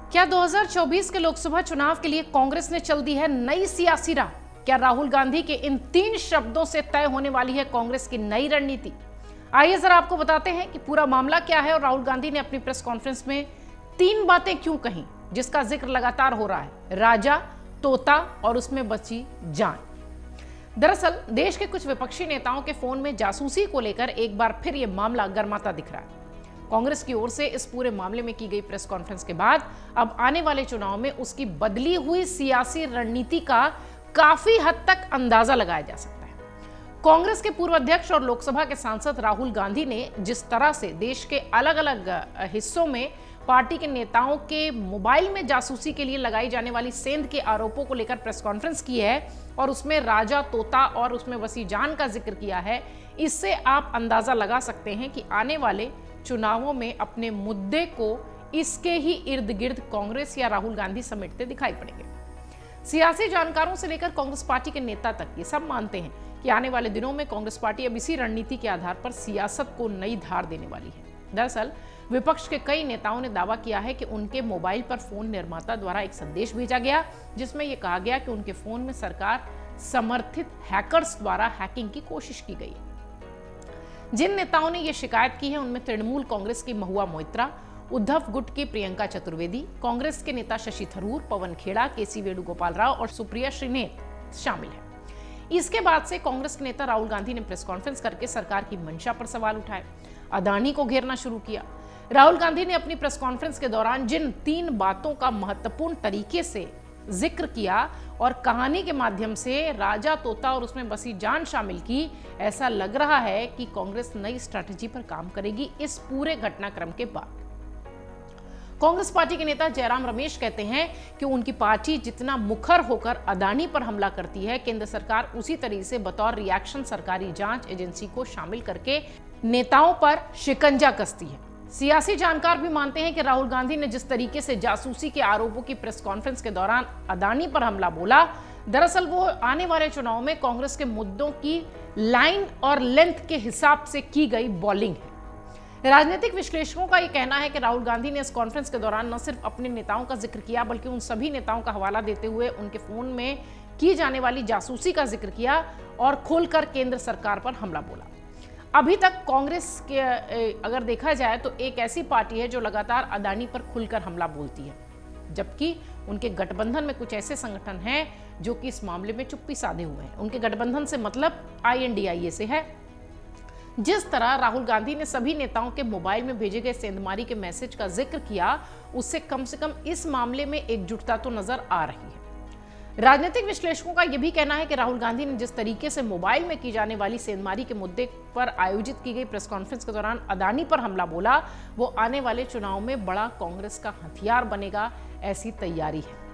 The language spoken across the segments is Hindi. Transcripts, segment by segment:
क्या 2024 के लोकसभा चुनाव के लिए कांग्रेस ने चल दी है नई सियासी राह? क्या राहुल गांधी के इन 3 शब्दों से तय होने वाली है कांग्रेस की नई रणनीति? आइए जरा आपको बताते हैं कि पूरा मामला क्या है और राहुल गांधी ने अपनी प्रेस कॉन्फ्रेंस में 3 बातें क्यों कही, जिसका जिक्र लगातार हो रहा है, राजा, तोता और उसमें बची जान। दरअसल देश के कुछ विपक्षी नेताओं के फोन में जासूसी को लेकर एक बार फिर यह मामला गर्माता दिख रहा है। कांग्रेस की ओर से इस पूरे मामले में की गई प्रेस कॉन्फ्रेंस के बाद अब आने वाले चुनाव में उसकी बदली हुई सियासी रणनीति का काफी हद तक अंदाजा लगाया जा सकता है। कांग्रेस के पूर्व अध्यक्ष और लोकसभा के सांसद राहुल गांधी ने जिस तरह से देश के अलग अलग हिस्सों में पार्टी के नेताओं के मोबाइल में जासूसी के लिए लगाई जाने वाली सेंध के आरोपों को लेकर प्रेस कॉन्फ्रेंस की है और उसमें राजा, तोता और उसमें बसी जान का जिक्र किया है, इससे आप अंदाजा लगा सकते हैं कि आने वाले चुनावों में अपने मुद्दे को इसके ही इर्द गिर्द कांग्रेस या राहुल गांधी समेटते दिखाई पड़ेंगे। सियासी जानकारों से लेकर कांग्रेस पार्टी के नेता तक ये सब मानते हैं कि आने वाले दिनों में कांग्रेस पार्टी अब इसी रणनीति के आधार पर सियासत को नई धार देने वाली है। दरअसल विपक्ष के कई नेताओं ने दावा किया है कि उनके मोबाइल पर फोन निर्माता द्वारा एक संदेश भेजा गया, जिसमें यह कहा गया कि उनके फोन में सरकार समर्थित हैकर्स द्वारा हैकिंग की कोशिश की गई। जिन नेताओं ने यह शिकायत की है उनमें तृणमूल कांग्रेस की महुआ मोइत्रा, उद्धव गुट की प्रियंका चतुर्वेदी, कांग्रेस के नेता शशि थरूर, पवन खेड़ा, केसी वेणुगोपाल राव और सुप्रिया श्रीनेत शामिल है। इसके बाद से कांग्रेस के नेता राहुल गांधी ने प्रेस कॉन्फ्रेंस करके सरकार की मंशा पर सवाल उठाए, अदानी को घेरना शुरू किया। राहुल गांधी ने अपनी प्रेस कॉन्फ्रेंस के दौरान जिन 3 बातों का महत्वपूर्ण तरीके से जिक्र किया और कहानी के माध्यम से राजा, तोता और उसमें बसी जान शामिल की, ऐसा लग रहा है कि कांग्रेस नई स्ट्रैटेजी पर काम करेगी इस पूरे घटनाक्रम के बाद। कांग्रेस पार्टी के नेता जयराम रमेश कहते हैं कि उनकी पार्टी जितना मुखर होकर अदानी पर हमला करती है, केंद्र सरकार उसी तरीके से बतौर रिएक्शन सरकारी जांच एजेंसी को शामिल करके नेताओं पर शिकंजा कसती है। सियासी जानकार भी मानते हैं कि राहुल गांधी ने जिस तरीके से जासूसी के आरोपों की प्रेस कॉन्फ्रेंस के दौरान अदानी पर हमला बोला, दरअसल वो आने वाले चुनाव में कांग्रेस के मुद्दों की लाइन और लेंथ के हिसाब से की गई बॉलिंग है। राजनीतिक विश्लेषकों का यह कहना है कि राहुल गांधी ने इस कॉन्फ्रेंस के दौरान न सिर्फ अपने नेताओं का जिक्र किया, बल्कि उन सभी नेताओं का हवाला देते हुए उनके फोन में की जाने वाली जासूसी का जिक्र किया और खुलकर केंद्र सरकार पर हमला बोला। अभी तक कांग्रेस के अगर देखा जाए तो एक ऐसी पार्टी है जो लगातार अदानी पर खुलकर हमला बोलती है, जबकि उनके गठबंधन में कुछ ऐसे संगठन हैं जो कि इस मामले में चुप्पी साधे हुए हैं। उनके गठबंधन से मतलब INDIA से है। जिस तरह राहुल गांधी ने सभी नेताओं के मोबाइल में भेजे गए सेंधमारी के मैसेज का जिक्र किया, उससे कम से कम इस मामले में एकजुटता तो नजर आ रही है। राजनीतिक विश्लेषकों का यह भी कहना है कि राहुल गांधी ने जिस तरीके से मोबाइल में की जाने वाली सेंधमारी के मुद्दे पर आयोजित की गई प्रेस कॉन्फ्रेंस के दौरान अदानी पर हमला बोला, वो आने वाले चुनाव में बड़ा कांग्रेस का हथियार बनेगा, ऐसी तैयारी है।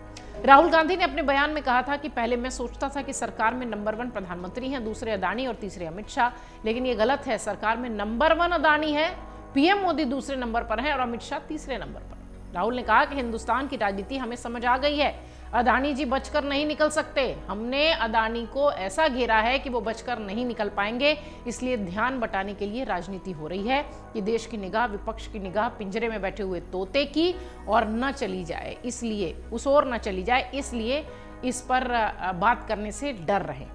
राहुल गांधी ने अपने बयान में कहा था कि पहले मैं सोचता था कि सरकार में नंबर 1 प्रधानमंत्री हैं, दूसरे अदानी और तीसरे अमित शाह, लेकिन ये गलत है। सरकार में नंबर 1 अदानी है, PM मोदी दूसरे नंबर पर है और अमित शाह तीसरे नंबर पर। राहुल ने कहा कि हिंदुस्तान की राजनीति हमें समझ आ गई है, अदानी जी बचकर नहीं निकल सकते। हमने अदानी को ऐसा घेरा है कि वो बचकर नहीं निकल पाएंगे, इसलिए ध्यान बटाने के लिए राजनीति हो रही है कि देश की निगाह, विपक्ष की निगाह पिंजरे में बैठे हुए तोते की और न चली जाए, इसलिए उस ओर न चली जाए, इसलिए इस पर बात करने से डर रहे।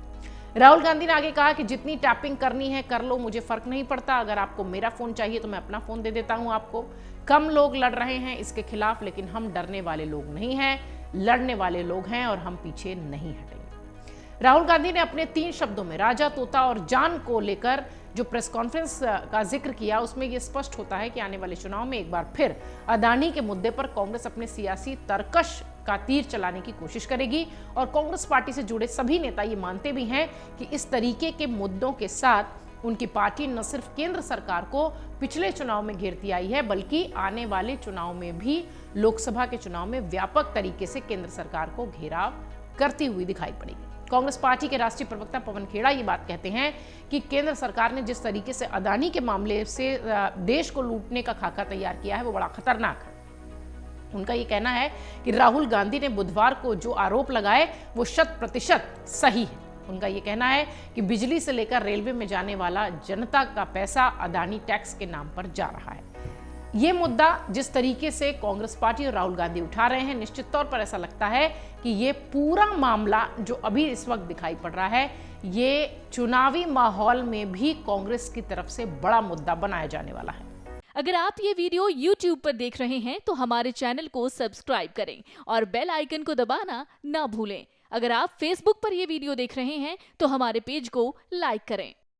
राहुल गांधी ने आगे कहा कि जितनी टैपिंग करनी है कर लो, मुझे फर्क नहीं पड़ता। अगर आपको मेरा फोन चाहिए तो मैं अपना फोन दे देता हूं आपको। कम लोग लड़ रहे हैं इसके खिलाफ, लेकिन हम डरने वाले लोग नहीं हैं, लड़ने वाले लोग हैं और हम पीछे नहीं हटेंगे। राहुल गांधी ने अपने 3 शब्दों में राजा, तोता और जान को लेकर जो प्रेस कॉन्फ्रेंस का जिक्र किया, उसमें यह स्पष्ट होता है कि आने वाले चुनाव में एक बार फिर अदानी के मुद्दे पर कांग्रेस अपने सियासी तरकश का तीर चलाने की कोशिश करेगी और कांग्रेस पार्टी से जुड़े सभी नेता ये मानते भी हैं कि इस तरीके के मुद्दों के साथ उनकी पार्टी न सिर्फ केंद्र सरकार को पिछले चुनाव में घेरती आई है, बल्कि आने वाले चुनाव में भी, लोकसभा के चुनाव में व्यापक तरीके से केंद्र सरकार को घेराव करती हुई दिखाई पड़ेगी। कांग्रेस पार्टी के राष्ट्रीय प्रवक्ता पवन खेड़ा ये बात कहते हैं कि केंद्र सरकार ने जिस तरीके से अदानी के मामले से देश को लूटने का खाका तैयार किया है, वो बड़ा खतरनाक है। उनका ये कहना है कि राहुल गांधी ने बुधवार को जो आरोप लगाए वो 100% सही है। उनका ये कहना है कि बिजली से लेकर रेलवे में जाने वाला जनता का पैसा अदानी टैक्स के नाम पर जा रहा है। ये मुद्दा जिस तरीके से कांग्रेस पार्टी और राहुल गांधी उठा रहे हैं, निश्चित तौर पर ऐसा लगता है कि ये पूरा मामला जो अभी इस वक्त दिखाई पड़ रहा है, ये चुनावी माहौल में भी कांग्रेस की तरफ से बड़ा मुद्दा बनाया जाने वाला है। अगर आप ये वीडियो YouTube पर देख रहे हैं तो हमारे चैनल को सब्सक्राइब करें और बेल आइकन को दबाना ना भूलें। अगर आप Facebook पर ये वीडियो देख रहे हैं तो हमारे पेज को लाइक करें।